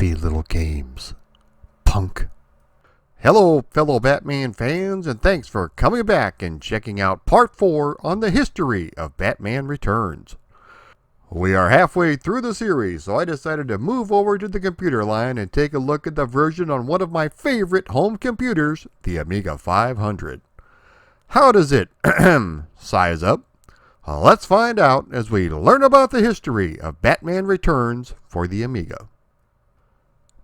happy little games, punk. Hello, fellow Batman fans, and thanks for coming back and checking out Part 4 on the history of Batman Returns. We are halfway through the series, so I decided to move over to the computer line and take a look at the version on one of my favorite home computers, the Amiga 500. How does it size up? Let's find out as we learn about the history of Batman Returns for the Amiga.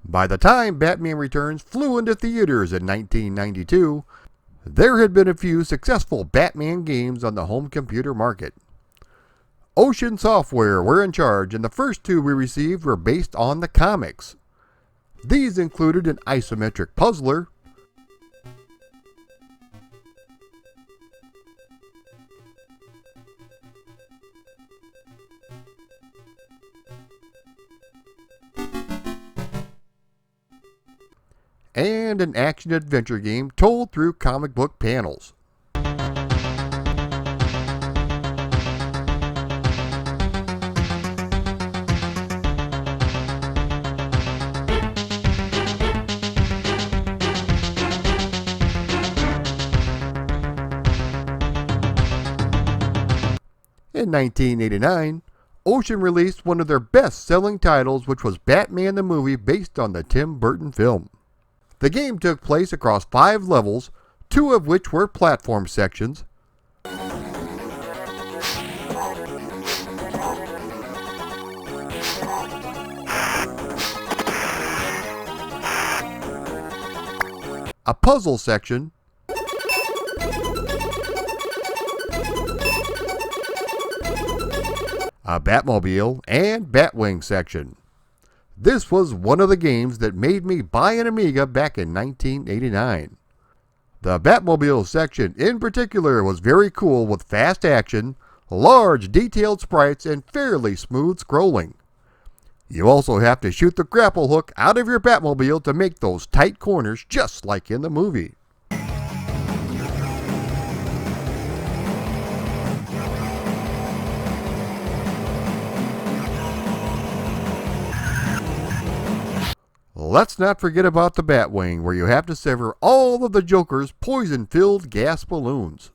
By the time Batman Returns flew into theaters in 1992, there had been a few successful Batman games on the home computer market. Ocean Software were in charge, and the first two we received were based on the comics. These included an isometric puzzler, and an action-adventure game told through comic book panels. In 1989, Ocean released one of their best-selling titles, which was Batman the Movie, based on the Tim Burton film. The game took place across 5 levels, 2 of which were platform sections, a puzzle section, a Batmobile, and Batwing section. This was one of the games that made me buy an Amiga back in 1989. The Batmobile section in particular was very cool, with fast action, large detailed sprites, and fairly smooth scrolling. You also have to shoot the grapple hook out of your Batmobile to make those tight corners just like in the movie. Let's not forget about the Batwing, where you have to sever all of the Joker's poison-filled gas balloons.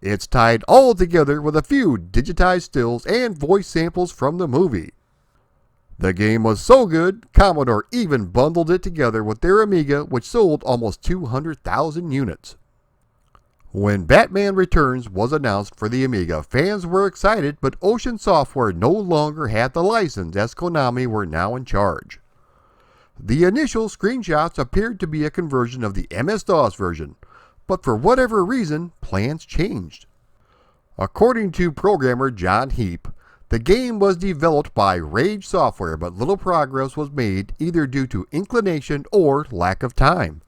It's tied all together with a few digitized stills and voice samples from the movie. The game was so good, Commodore even bundled it together with their Amiga, which sold almost 200,000 units. When Batman Returns was announced for the Amiga, fans were excited, but Ocean Software no longer had the license, as Konami were now in charge. The initial screenshots appeared to be a conversion of the MS-DOS version, but for whatever reason, plans changed. According to programmer John Heap, the game was developed by Rage Software, but little progress was made either due to inclination or lack of time.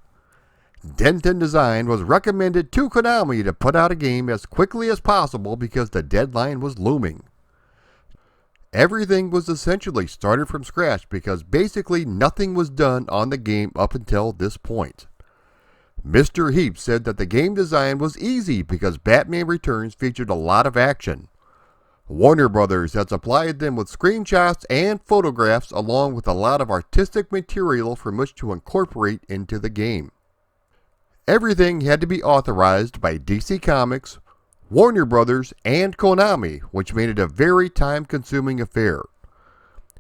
Denton Design was recommended to Konami to put out a game as quickly as possible because the deadline was looming. Everything was essentially started from scratch because basically nothing was done on the game up until this point. Mr. Heap said that the game design was easy because Batman Returns featured a lot of action. Warner Brothers had supplied them with screenshots and photographs along with a lot of artistic material from which to incorporate into the game. Everything had to be authorized by DC Comics, Warner Brothers, and Konami, which made it a very time-consuming affair.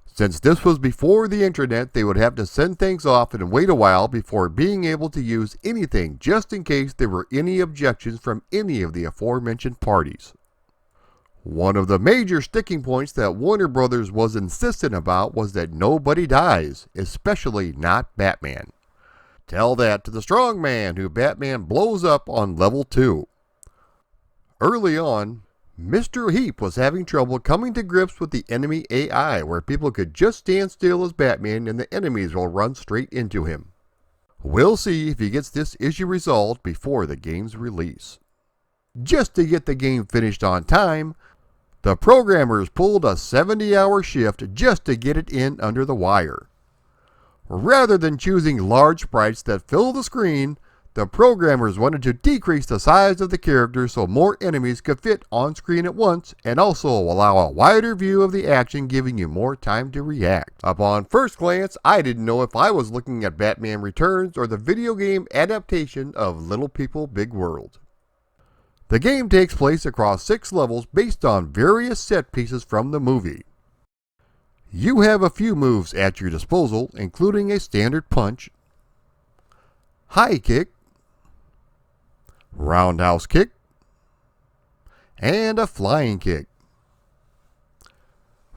Since this was before the internet, they would have to send things off and wait a while before being able to use anything, just in case there were any objections from any of the aforementioned parties. One of the major sticking points that Warner Brothers was insistent about was that nobody dies, especially not Batman. Tell that to the strong man who Batman blows up on level 2. Early on, Mr. Heap was having trouble coming to grips with the enemy AI, where people could just stand still as Batman and the enemies will run straight into him. We'll see if he gets this issue resolved before the game's release. Just to get the game finished on time, the programmers pulled a 70-hour shift just to get it in under the wire. Rather than choosing large sprites that fill the screen, The programmers wanted to decrease the size of the characters so more enemies could fit on screen at once and also allow a wider view of the action, giving you more time to react. Upon first glance, I didn't know if I was looking at Batman Returns or the video game adaptation of Little People Big World. The game takes place across 6 levels based on various set pieces from the movie. You have a few moves at your disposal, including a standard punch, high kick, roundhouse kick, and a flying kick.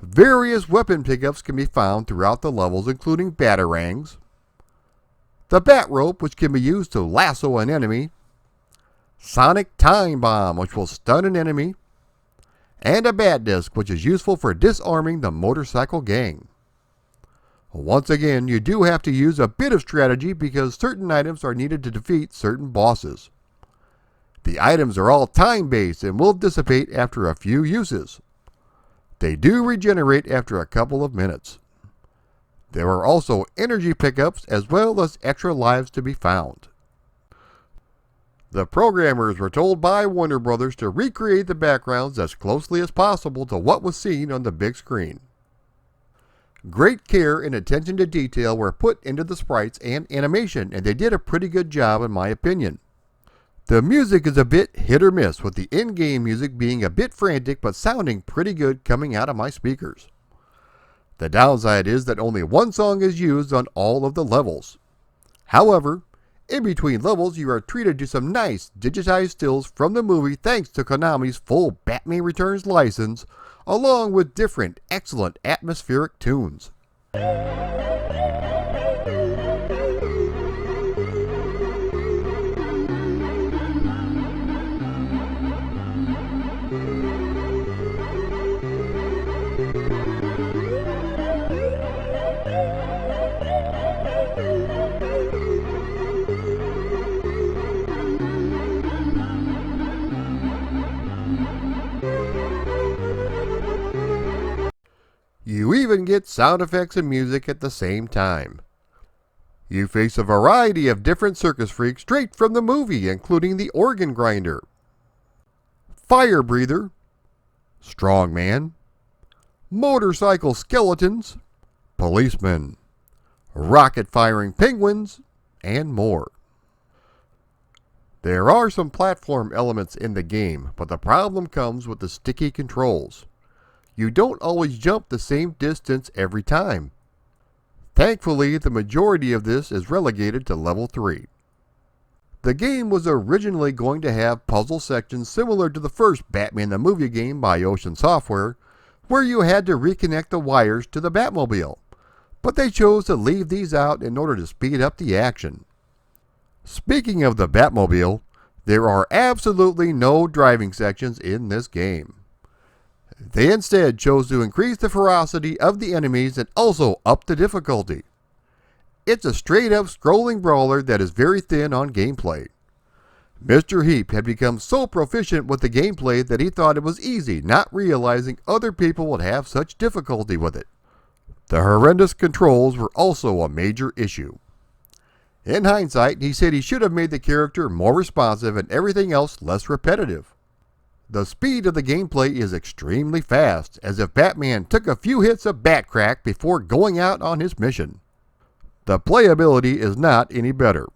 Various weapon pickups can be found throughout the levels, including batarangs, the bat rope, which can be used to lasso an enemy, sonic time bomb, which will stun an enemy, and a bat disc, which is useful for disarming the motorcycle gang. Once again, you do have to use a bit of strategy because certain items are needed to defeat certain bosses. The items are all time-based and will dissipate after a few uses. They do regenerate after a couple of minutes. There are also energy pickups as well as extra lives to be found. The programmers were told by Warner Brothers to recreate the backgrounds as closely as possible to what was seen on the big screen. Great care and attention to detail were put into the sprites and animation, and they did a pretty good job in my opinion. The music is a bit hit or miss, with the in-game music being a bit frantic but sounding pretty good coming out of my speakers. The downside is that only one song is used on all of the levels. However, in between levels, you are treated to some nice digitized stills from the movie thanks to Konami's full Batman Returns license, along with different excellent atmospheric tunes. You even get sound effects and music at the same time. You face a variety of different circus freaks straight from the movie, including the organ grinder, fire breather, strongman, motorcycle skeletons, policemen, rocket firing penguins, and more. There are some platform elements in the game, but the problem comes with the sticky controls. You don't always jump the same distance every time. Thankfully, the majority of this is relegated to level 3. The game was originally going to have puzzle sections similar to the first Batman the Movie game by Ocean Software, where you had to reconnect the wires to the Batmobile, but they chose to leave these out in order to speed up the action. Speaking of the Batmobile, there are absolutely no driving sections in this game. They instead chose to increase the ferocity of the enemies and also up the difficulty. It's a straight up scrolling brawler that is very thin on gameplay. Mr. Heap had become so proficient with the gameplay that he thought it was easy, not realizing other people would have such difficulty with it. The horrendous controls were also a major issue. In hindsight, he said he should have made the character more responsive and everything else less repetitive. The speed of the gameplay is extremely fast, as if Batman took a few hits of bat crack before going out on his mission. The playability is not any better.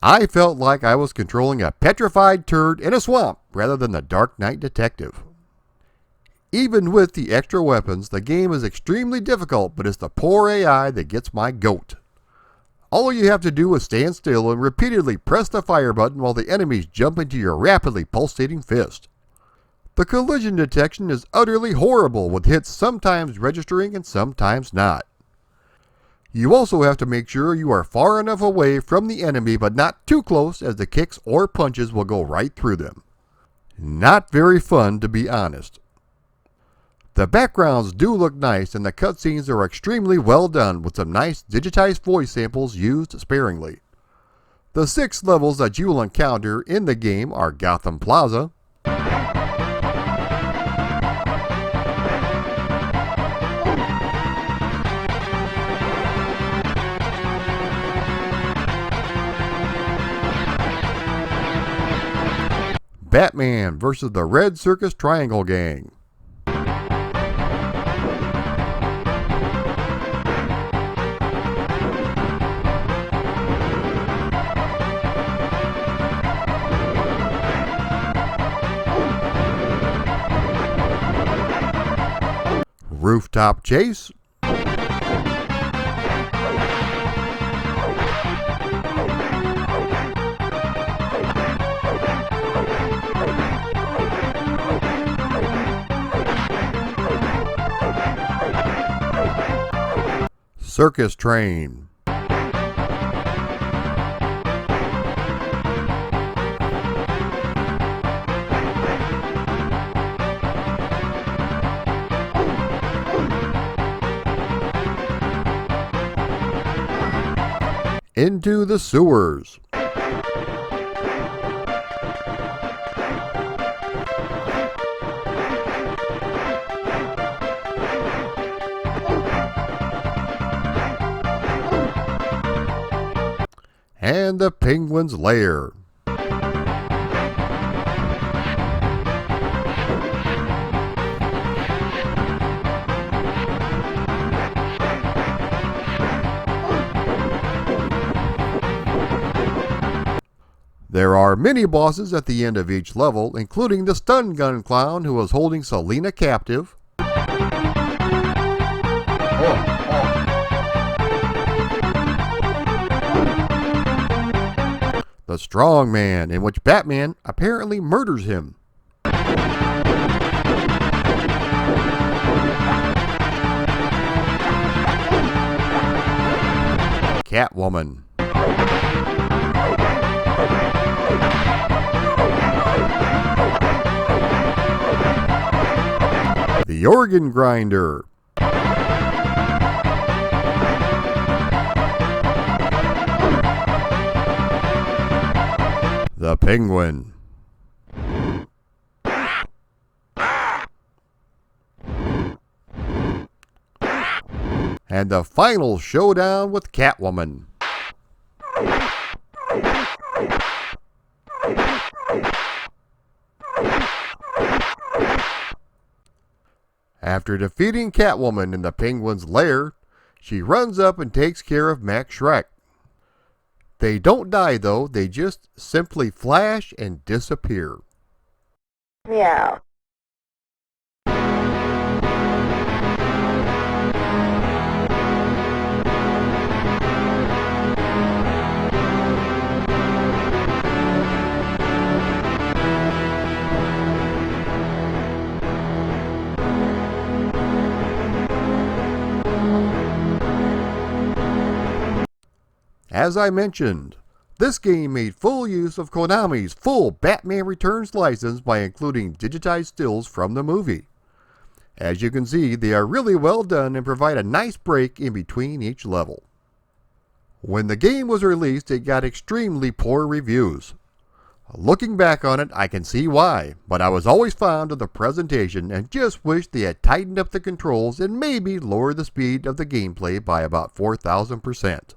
I felt like I was controlling a petrified turd in a swamp rather than the Dark Knight detective. Even with the extra weapons, the game is extremely difficult, but it's the poor AI that gets my goat. All you have to do is stand still and repeatedly press the fire button while the enemies jump into your rapidly pulsating fist. The collision detection is utterly horrible, with hits sometimes registering and sometimes not. You also have to make sure you are far enough away from the enemy but not too close, as the kicks or punches will go right through them. Not very fun, to be honest. The backgrounds do look nice and the cutscenes are extremely well done, with some nice digitized voice samples used sparingly. The 6 levels that you will encounter in the game are Gotham Plaza, Batman versus the Red Circus Triangle Gang. Rooftop Chase. Circus Train. Into the Sewers. And the Penguin's Lair. There are mini bosses at the end of each level, including the stun gun clown who was holding Selena captive, the Strong Man, in which Batman apparently murders him, Catwoman, the Organ Grinder, the Penguin, and the final showdown with Catwoman. After defeating Catwoman in the Penguin's lair, she runs up and takes care of Max Schreck. They don't die though, they just simply flash and disappear. Meow. As I mentioned, this game made full use of Konami's full Batman Returns license by including digitized stills from the movie. As you can see, they are really well done and provide a nice break in between each level. When the game was released, it got extremely poor reviews. Looking back on it, I can see why, but I was always fond of the presentation and just wished they had tightened up the controls and maybe lowered the speed of the gameplay by about 4,000%.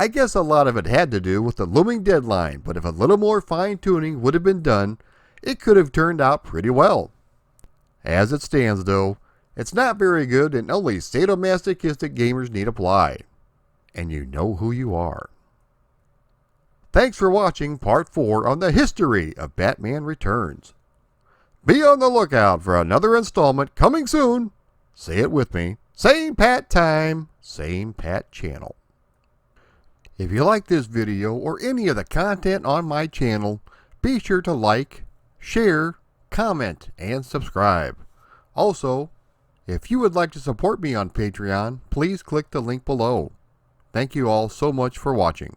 I guess a lot of it had to do with the looming deadline, but if a little more fine-tuning would have been done, it could have turned out pretty well. As it stands though, it's not very good and only sadomasochistic gamers need apply. And you know who you are. Thanks for watching part 4 on the history of Batman Returns. Be on the lookout for another installment coming soon. Say it with me. Same Pat time, same Pat channel. If you like this video or any of the content on my channel, be sure to like, share, comment, and subscribe. Also, if you would like to support me on Patreon, please click the link below. Thank you all so much for watching.